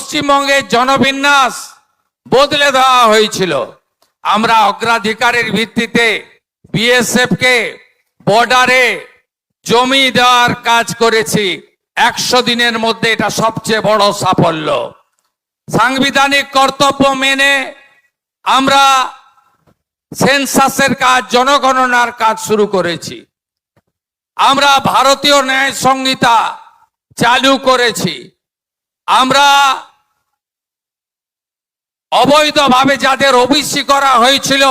পশ্চিমবঙ্গের জনবিন্যাস বদলে দেওয়া হয়েছিল। আমরা অগ্রাধিকারের ভিত্তিতে বিএসএফ কে বর্ডারে জমি দেওয়ার কাজ করেছি। 100 দিনের মধ্যে এটা সবচেয়ে বড় সাফল্য। সাংবিধানিক কর্তব্য মেনে আমরা সেন্সাসের কাজ, জনগণনার কাজ শুরু করেছি। আমরা ভারতীয় ন্যায় সংহিতা চালু করেছি। আমরা অবৈধভাবে যাদের ওবিসি করা হয়েছিল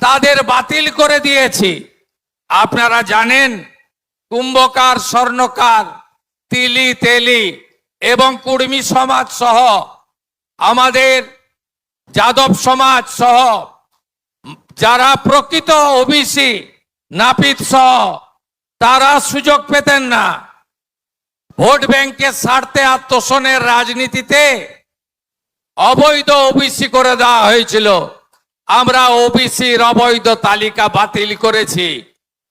তাদের বাতিল করে দিয়েছি। আপনারা জানেন কুম্ভকার, স্বর্ণকার, তিলি তেলি এবং কুর্মী সমাজ সহ আমাদের যাদব সমাজ সহ যারা প্রকৃত ওবিসি নাপিত সহ তারা সুযোগ পেতেন না। ভোট ব্যাংকের স্বার্থে আর তোষণের রাজনীতিতে অবৈধ ওবিসি করে দেওয়া হয়েছিল। আমরা ওবিসির অবৈধ তালিকা বাতিল করেছি।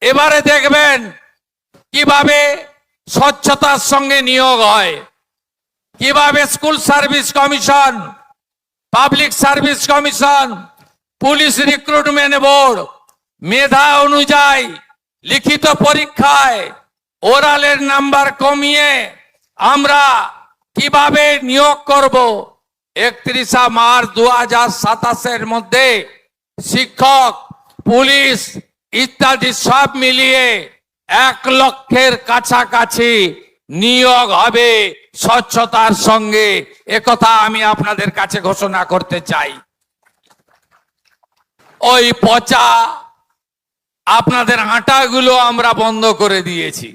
এবারে দেখবেন কিভাবে স্বচ্ছতার সঙ্গে নিয়োগ হয়, কিভাবে school service commission, public service commission, police recruitment board মেধা অনুযায়ী লিখিত পরীক্ষায় ওরালের নাম্বার কমিয়ে আমরা কিভাবে নিয়োগ করব। 31 মার্চ 2027 মধ্যে শিক্ষক, পুলিশ ইত্যাদি সব মিলিয়ে 1 লক্ষের কাছাকাছি নিয়োগ হবে স্বচ্ছতার সঙ্গে। একথা আমি আপনাদের কাছে ঘোষণা করতে চাই। ওই পচা আপনাদের আটাগুলো আমরা বন্ধ করে দিয়েছি।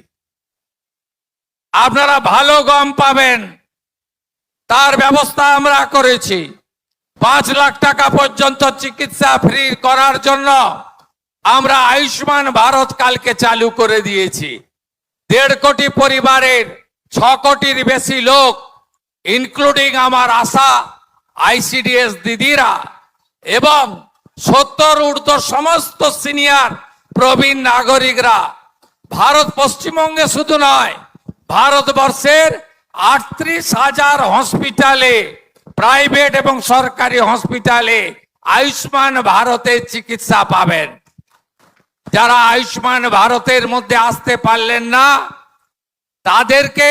আপনারা ভালো গম পাবেন তার ব্যবস্থা আমরা করেছি। 5 লাখ টাকা পর্যন্ত চিকিৎসা ফ্রি করার জন্য আমরা আয়ুষ্মান ভারত কালকে চালু করে দিয়েছি। 1.5 কোটি পরিবারের 6 কোটির বেশি লোক, ইনক্লুডিং আমার আশা আইসিডিএস দিদিরা এবং 70 ঊর্ধ্ব সমস্ত সিনিয়র প্রবীণ নাগরিকরা ভারত, পশ্চিমবঙ্গে শুধু নয় ভারতবর্ষের 38,000 হসপিটালে, প্রাইভেট এবং সরকারি হসপিটালে আয়ুষ্মান ভারতের চিকিৎসা পাবেন। যারা আয়ুষ্মান ভারতের মধ্যে আসতে পারলেন না তাদেরকে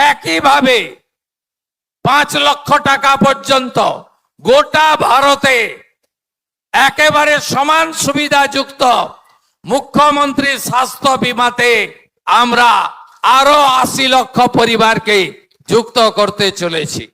একইভাবে 5 লক্ষ টাকা পর্যন্ত গোটা ভারতে একেবারে সমান সুবিধাযুক্ত মুখ্যমন্ত্রী স্বাস্থ্য বীমাতে আমরা আরো 80 লক্ষ পরিবারকে যুক্ত করতে চলেছি।